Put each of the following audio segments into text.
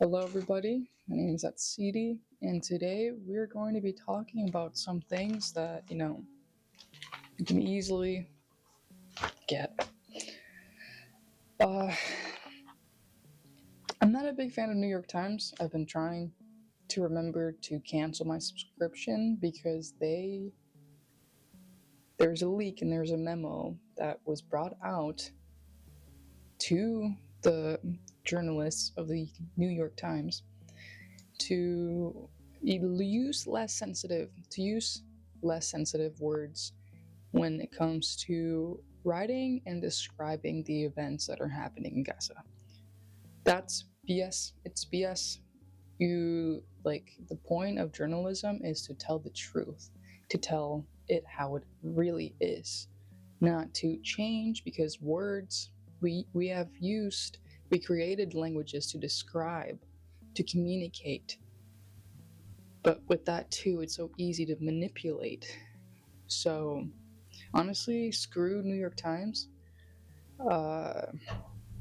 Hello, everybody. My name is Atsidi, and today we're going to be talking about some things that you can easily get. Uh, I'm not a big fan of New York Times. I've been trying to remember to cancel my subscription because there's a leak and there's a memo that was brought out to the journalists of the New York Times to use less sensitive words when it comes to writing and describing the events that are happening in Gaza. That's BS. It's BS. The point of journalism is to tell the truth, to tell it how it really is, not to change because words we created languages to describe, to communicate. But with that too, it's so easy to manipulate. So honestly, screw New York Times. Uh,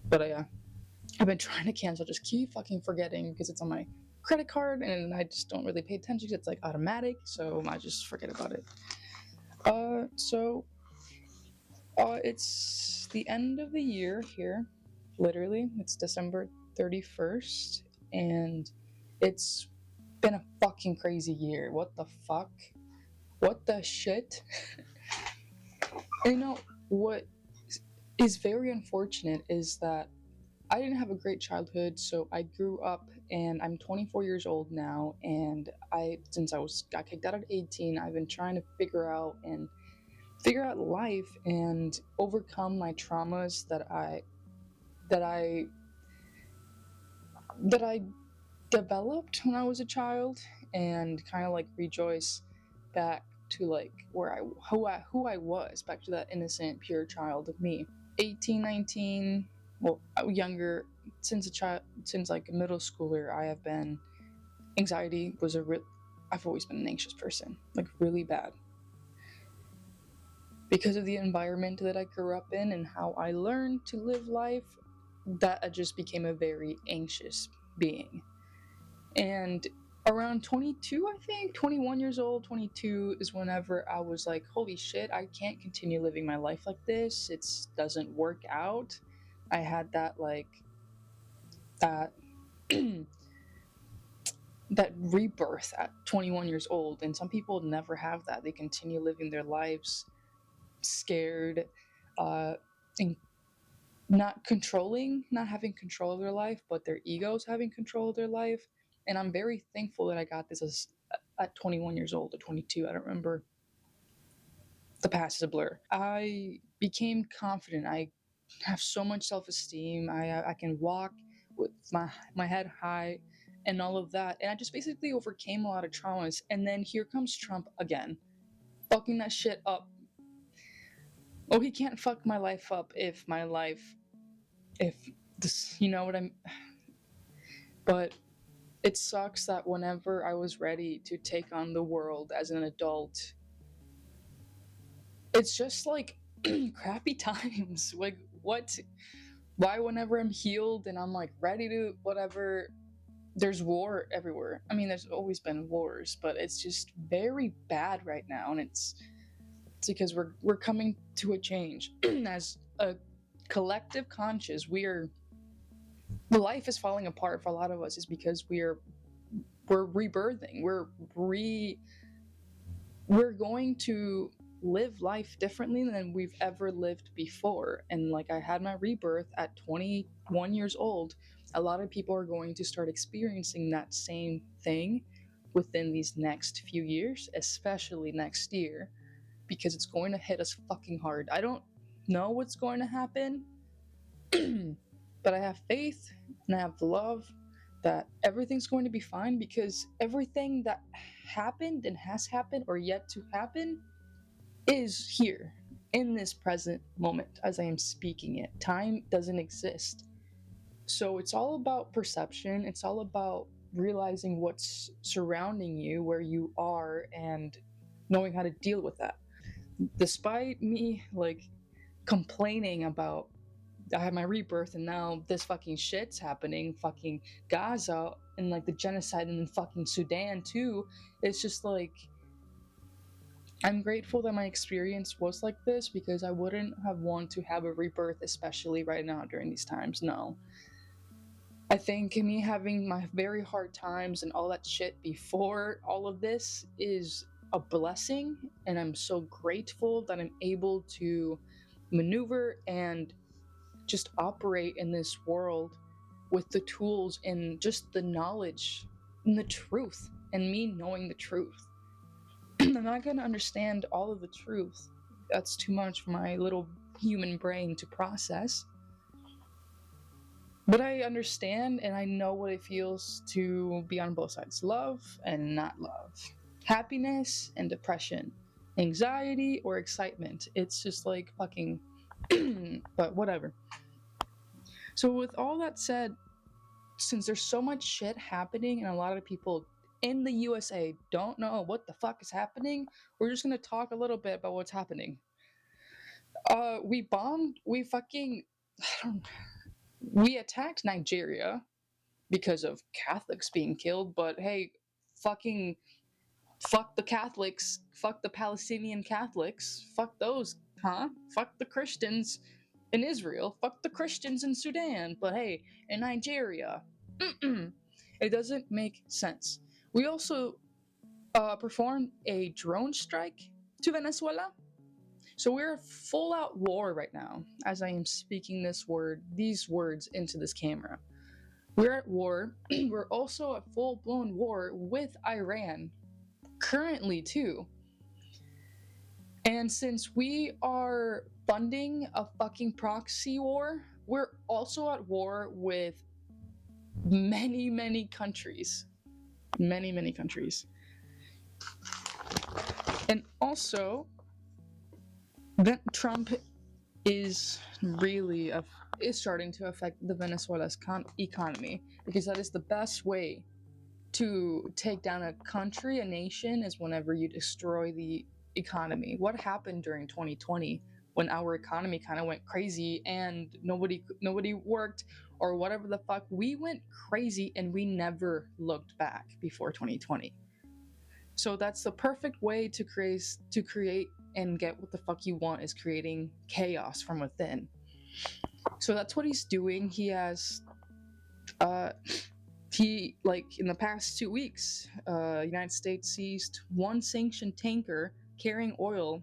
but I've been trying to cancel, just keep fucking forgetting because it's on my credit card and I just don't really pay attention. It's like automatic, so I just forget about it. It's the end of the year here. Literally, it's December 31st, and it's been a fucking crazy year. What the fuck? What the shit? And what is very unfortunate is that I didn't have a great childhood, so I grew up and I'm 24 years old now, and since got kicked out at 18, I've been trying to figure out life and overcome my traumas that I that I developed when I was a child, and kind of like rejoice back to like who I was, back to that innocent, pure child of me. 18, 19, well, younger, since like a middle schooler, I have been anxiety was a real I've always been an anxious person, like really bad, because of the environment that I grew up in and how I learned to live life. That I just became a very anxious being. And around 22, I think 21 years old, 22 is whenever I was like, holy shit, I can't continue living my life like this. It doesn't work out. I had that that rebirth at 21 years old, and some people never have that. They continue living their lives scared, and not having control of their life, but their egos having control of their life. And I'm very thankful that I got this at 21 years old or 22. I don't remember. The past is a blur. I became confident. I have so much self-esteem. I can walk with my head high and all of that. And I just basically overcame a lot of traumas. And then here comes Trump again, fucking that shit up. Oh, he can't fuck my life up if this, you know what I'm. But it sucks that whenever I was ready to take on the world as an adult, it's just like crappy times. Like, what? Why, whenever I'm healed and I'm like ready to whatever, there's war everywhere. I mean, there's always been wars, but it's just very bad right now, and it's because we're coming to a change as a collective conscious. The life is falling apart for a lot of us is because we're rebirthing. We're going to live life differently than we've ever lived before. And like, I had my rebirth at 21 years old. A lot of people are going to start experiencing that same thing within these next few years, especially next year, because it's going to hit us fucking hard. I don't know what's going to happen, but I have faith and I have love that everything's going to be fine, because everything that happened and has happened or yet to happen is here in this present moment as I am speaking it. Time doesn't exist. So it's all about perception. It's all about realizing what's surrounding you, where you are, and knowing how to deal with that. Despite me like complaining about I had my rebirth, and now this fucking shit's happening, fucking Gaza, and like the genocide in fucking Sudan too. It's just like, I'm grateful that my experience was like this, because I wouldn't have wanted to have a rebirth, especially right now during these times. No. I think me having my very hard times and all that shit before all of this is a blessing, and I'm so grateful that I'm able to maneuver and just operate in this world with the tools and just the knowledge and the truth, and me knowing the truth. I'm not going to understand all of the truth. That's too much for my little human brain to process. But I understand, and I know what it feels to be on both sides: love and not love, happiness and depression, anxiety or excitement. It's just like fucking, but whatever. So, with all that said, since there's so much shit happening and a lot of people in the USA don't know what the fuck is happening, we're just gonna talk a little bit about what's happening. We attacked Nigeria because of Catholics being killed, but hey, fuck the Catholics, fuck the Palestinian Catholics, fuck those, huh? Fuck the Christians in Israel, fuck the Christians in Sudan, but hey, in Nigeria, it doesn't make sense. We also performed a drone strike to Venezuela. So we're at full out war right now, as I am speaking these words into this camera. We're at war. We're also at full blown war with Iran, currently too. And since we are funding a fucking proxy war, we're also at war with many, many countries. Many, many countries. And also, Trump is really starting to affect the Venezuela's economy, because that is the best way to take down a country, a nation, is whenever you destroy the economy. What happened during 2020 when our economy kind of went crazy and nobody worked or whatever the fuck? We went crazy and we never looked back before 2020. So that's the perfect way to create and get what the fuck you want, is creating chaos from within. So that's what he's doing. He has in the past 2 weeks, United States seized one sanctioned tanker carrying oil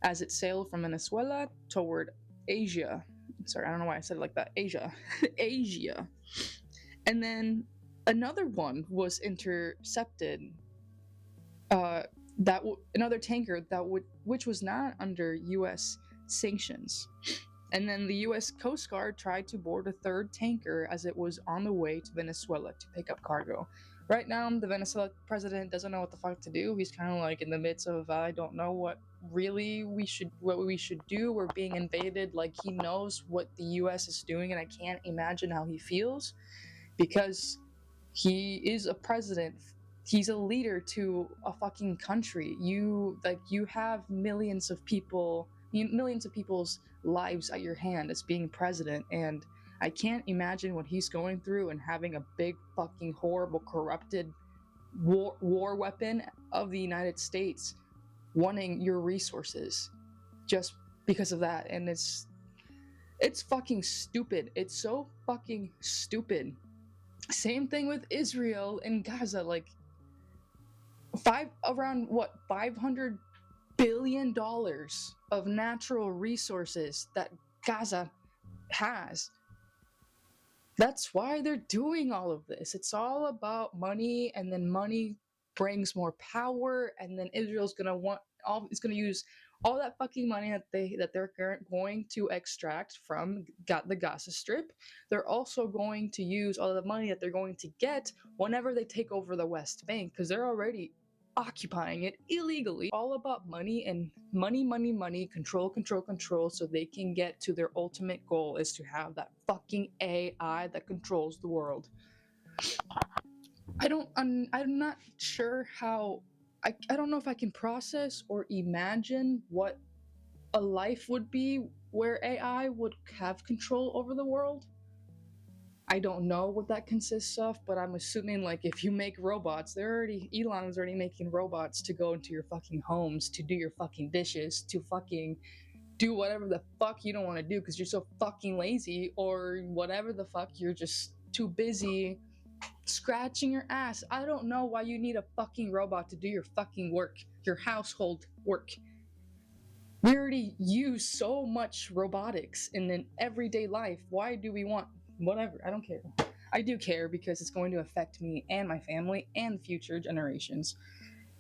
as it sailed from Venezuela toward Asia. Sorry, I don't know why I said it like that. Asia. Asia. And then another one was intercepted. Another tanker which was not under U.S. sanctions. And then the U.S. Coast Guard tried to board a third tanker as it was on the way to Venezuela to pick up cargo. Right now, the Venezuela president doesn't know what the fuck to do. He's kind of like in the midst of, I don't know what we should do. We're being invaded. Like, he knows what the U.S. is doing, and I can't imagine how he feels, because he is a president. He's a leader to a fucking country. You have millions of people's lives at your hand as being president, and I can't imagine what he's going through, and having a big fucking horrible corrupted war weapon of the United States wanting your resources just because of that. And it's fucking stupid. It's so fucking stupid. Same thing with Israel and Gaza. Like, $500 billion of natural resources that Gaza has. That's why they're doing all of this. It's all about money, and then money brings more power, and then Israel's gonna use all that fucking money that they're going to extract from the Gaza Strip. They're also going to use all the money that they're going to get whenever they take over the West Bank, because they're already occupying it illegally. All about money, and money, control, so they can get to their ultimate goal, is to have that fucking AI that controls the world. I'm not sure how, I don't know if I can process or imagine what a life would be where AI would have control over the world. I don't know what that consists of, but I'm assuming like if you make robots, Elon is already making robots to go into your fucking homes, to do your fucking dishes, to fucking do whatever the fuck you don't want to do because you're so fucking lazy, or whatever the fuck, you're just too busy scratching your ass. I don't know why you need a fucking robot to do your fucking work, your household work. We already use so much robotics in an everyday life. Why do we want whatever? I don't care. I do care because it's going to affect me and my family and future generations.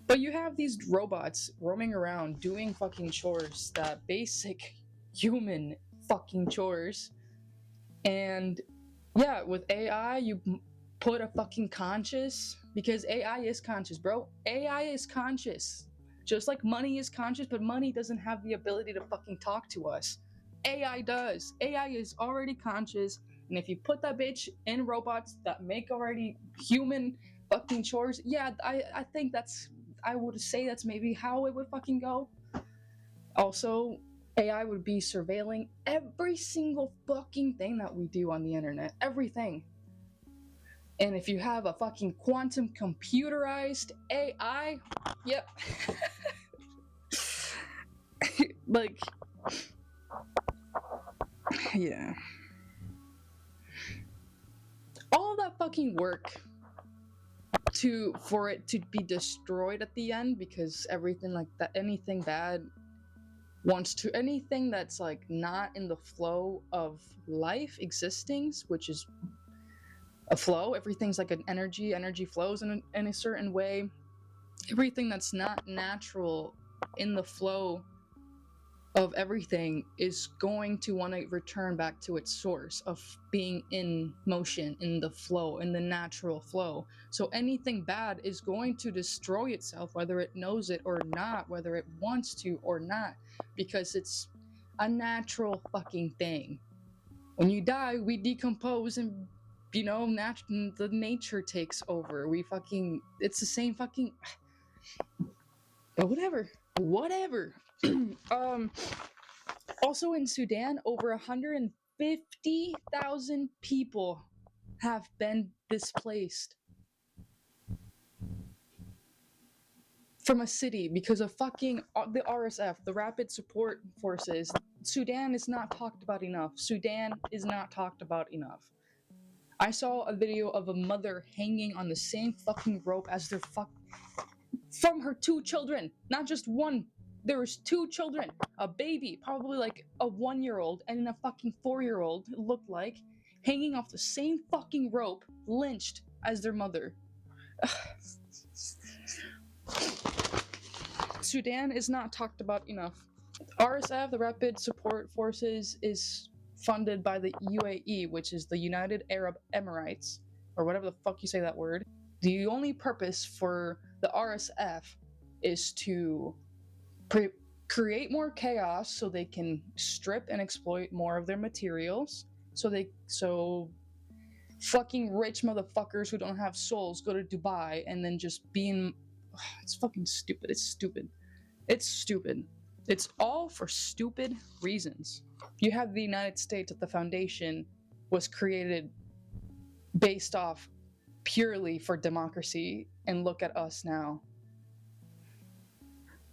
But you have these robots roaming around doing fucking chores, that basic human fucking chores. And yeah, with AI, you put a fucking conscious, because AI is conscious, bro. AI is conscious. Just like money is conscious, but money doesn't have the ability to fucking talk to us. AI does. AI is already conscious, and if you put that bitch in robots that make already human fucking chores, yeah, I think I would say that's maybe how it would fucking go. Also, AI would be surveilling every single fucking thing that we do on the internet. Everything. And if you have a fucking quantum computerized AI, yep. Like, yeah. All of that fucking work for it to be destroyed at the end, because everything like that, anything bad anything that's like not in the flow of life existing, which is a flow, everything's like an energy flows in a certain way. Everything that's not natural in the flow of everything is going to want to return back to its source of being in motion, in the flow, in the natural flow. So anything bad is going to destroy itself, whether it knows it or not, whether it wants to or not, because it's a natural fucking thing. When you die, we decompose, and the nature takes over. It's the same fucking, but whatever. Also in Sudan, over 150,000 people have been displaced from a city because of fucking the RSF, the Rapid Support Forces. Sudan is not talked about enough. I saw a video of a mother hanging on the same fucking rope as from her 2 children, not just one. There was 2 children, a baby, probably like a 1-year-old, and a fucking 4-year-old, it looked like, hanging off the same fucking rope, lynched as their mother. Sudan is not talked about enough. RSF, the Rapid Support Forces, is funded by the UAE, which is the United Arab Emirates, or whatever the fuck you say that word. The only purpose for the RSF is to create more chaos so they can strip and exploit more of their materials, so fucking rich motherfuckers who don't have souls go to Dubai and then just it's fucking stupid. It's all for stupid reasons. You have the United States at the foundation was created based off purely for democracy, and look at us now.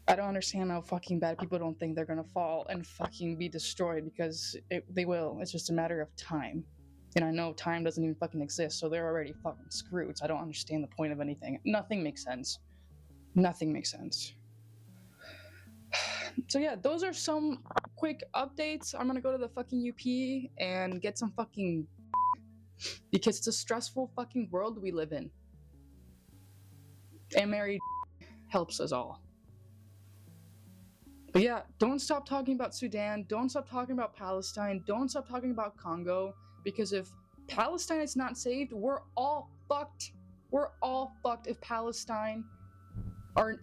I don't understand how fucking bad people don't think they're gonna fall and fucking be destroyed, because they will. It's just a matter of time. And I know time doesn't even fucking exist, so they're already fucking screwed. So I don't understand the point of anything. Nothing makes sense. So yeah, those are some quick updates. I'm gonna go to the fucking UP and get some fucking, because it's a stressful fucking world we live in. And married helps us all. But yeah, don't stop talking about Sudan. Don't stop talking about Palestine. Don't stop talking about Congo. Because if Palestine is not saved, we're all fucked. We're all fucked if Palestine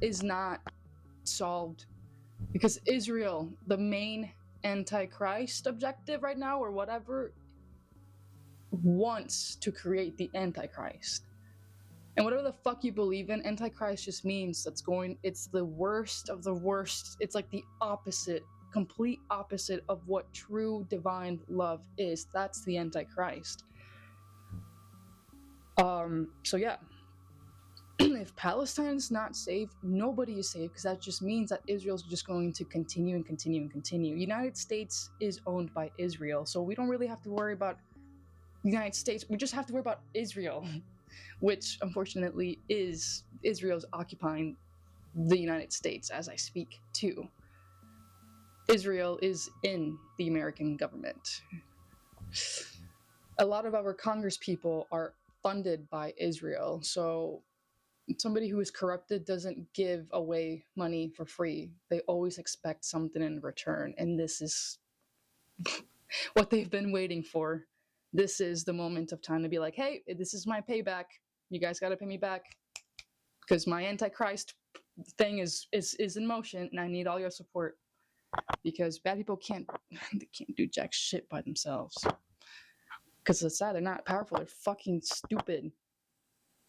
is not solved. Because Israel, the main Antichrist objective right now, or whatever, wants to create the Antichrist. And whatever the fuck you believe in, Antichrist just means it's the worst of the worst. It's like the opposite complete opposite of what true divine love is. That's the Antichrist. So yeah, if Palestine's not safe, nobody is safe, because that just means that Israel's just going to continue and continue and continue. United States is owned by Israel, so we don't really have to worry about the United States. We just have to worry about Israel, which unfortunately is Israel's occupying the United States as I speak too. Israel is in the American government. A lot of our Congress people are funded by Israel, so somebody who is corrupted doesn't give away money for free. They always expect something in return, and this is what they've been waiting for. This is the moment of time to be like, hey, this is my payback. You guys got to pay me back because my Antichrist thing is in motion, and I need all your support, because bad people can't do jack shit by themselves. Because it's sad, they're not powerful, they're fucking stupid.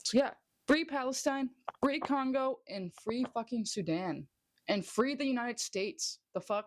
So yeah, free Palestine, free Congo, and free fucking Sudan. And free the United States. The fuck?